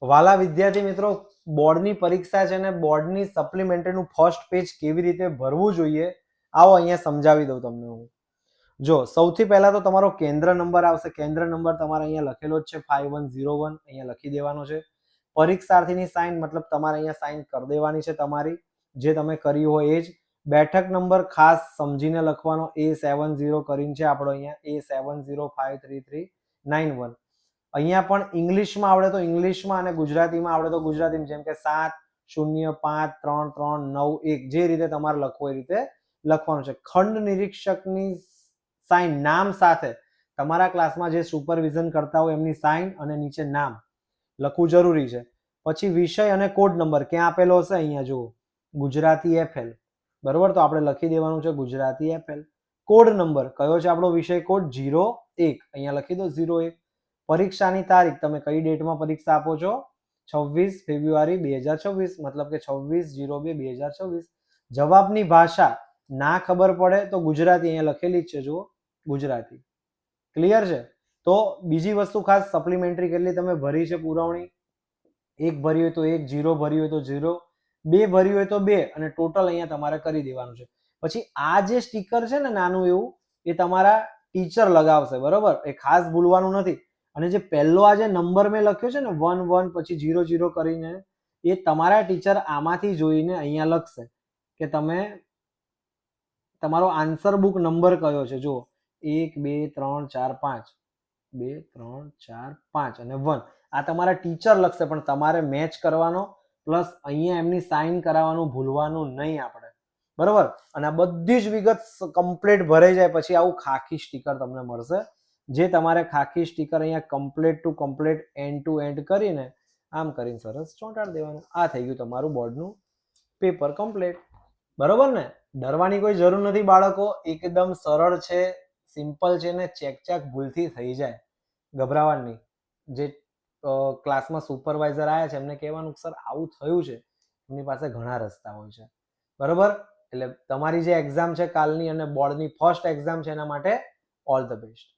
વાલા વિદ્યાર્થી મિત્રો, બોર્ડની પરીક્ષા છે ને બોર્ડની સપ્લિમેન્ટરીનું ફર્સ્ટ પેજ કેવી રીતે ભરવું જોઈએ આવો અહીંયા સમજાવી દઉં તમને હું. જો સૌથી પહેલા તો તમારો કેન્દ્ર નંબર આવશે. કેન્દ્ર નંબર તમારે અહીંયા લખેલો જ છે 5101, અહીંયા લખી દેવાનો છે. પરીક્ષાર્થીની સાઇન મતલબ તમારે અહીંયા સાઇન કરી દેવાની છે તમારી, જે તમે કરી હોય એ જ. બેઠક નંબર ખાસ સમજીને લખવાનો, A70 કરીને છે આપણો અહીંયા A70533391. અહીંયા પણ ઇંગ્લિશમાં આવડે તો ઇંગ્લિશમાં અને ગુજરાતીમાં આવડે તો ગુજરાતીમાં, જેમ કે 7053339 જે રીતે તમારે લખવું એ રીતે લખવાનું છે. ખંડ નિરીક્ષકની સાઇન નામ સાથે તમારા ક્લાસમાં જે સુપરવિઝન કરતા હોય એમની સાઇન અને નીચે નામ લખવું જરૂરી છે. પછી વિષય અને કોડ નંબર ક્યાં આપેલો હશે અહીંયા જુઓ, ગુજરાતી FL, બરોબર, તો આપણે લખી દેવાનું છે ગુજરાતી FL. કોડ નંબર કયો છે આપણો વિષય કોડ 01, અહીંયા લખી દો 01. પરીક્ષાની તારીખ તમે કઈ ડેટમાં પરીક્ષા આપો છો, 26 ફેબ્રુઆરી 2026, મતલબ કે 26/02/2026. જવાબની ભાષા ના ખબર પડે તો ગુજરાતી, અહીંયા લખેલી જ છે જુઓ ગુજરાતી. ક્લિયર છે? તો બીજી વસ્તુ ખાસ સપ્લિમેન્ટરી કેટલી તમે ભરી છે પુરવણી, 1 ભરી હોય તો 1, 0 ભરી હોય તો 0, 2 ભરી હોય તો 2, અને ટોટલ અહીંયા તમારે કરી દેવાનું છે. પછી આ જે સ્ટીકર છે ને નાનું એવું, એ તમારા ટીચર લગાવશે, બરોબર, એ ખાસ ભૂલવાનું નથી. અને જે પહેલો આ જે નંબર મેં લખ્યો છે ને 1 1 પછી 0 0 કરીને, એ તમારા ટીચર આમાંથી જોઈને અહીંયા લખશે કે તમે તમારો આન્સર બુક નંબર કયો છે. જુઓ 1 2 3 4 5, 2 3 4 5 અને 1, આ તમારા ટીચર લખશે, પણ તમારે મેચ કરવાનો પ્લસ અહીંયા એમની સાઇન કરાવવાનું ભૂલવાનું નહીં આપણે, બરોબર. અને આ બધી જ વિગત કમ્પ્લીટ ભરાઈ જાય પછી આવું ખાખી સ્ટીકર તમને મળશે, જે તમારે ખાખી સ્ટીકર અહીંયા complete to complete end to end કરીને આમ કરીને સરસ ચોંટાડી દેવાનું. આ થઈ ગયું તમારું બોર્ડનું પેપર કમ્પ્લીટ, બરોબર ને? ડરવાની કોઈ જરૂર નથી બાળકો, એકદમ સરળ છે, સિમ્પલ છે ને ચેક ભૂલથી થઈ જાય, ગભરાવાની. જે ક્લાસમાં સુપરવાઇઝર આવ્યા છે એમને કહેવાનું સર આવું થયું છે, એમની પાસે ઘણા રસ્તા હોય છે, બરોબર. એટલે તમારી જે એક્ઝામ છે કાલની અને બોર્ડની ફર્સ્ટ એક્ઝામ છે એના માટે ઓલ ધ બેસ્ટ.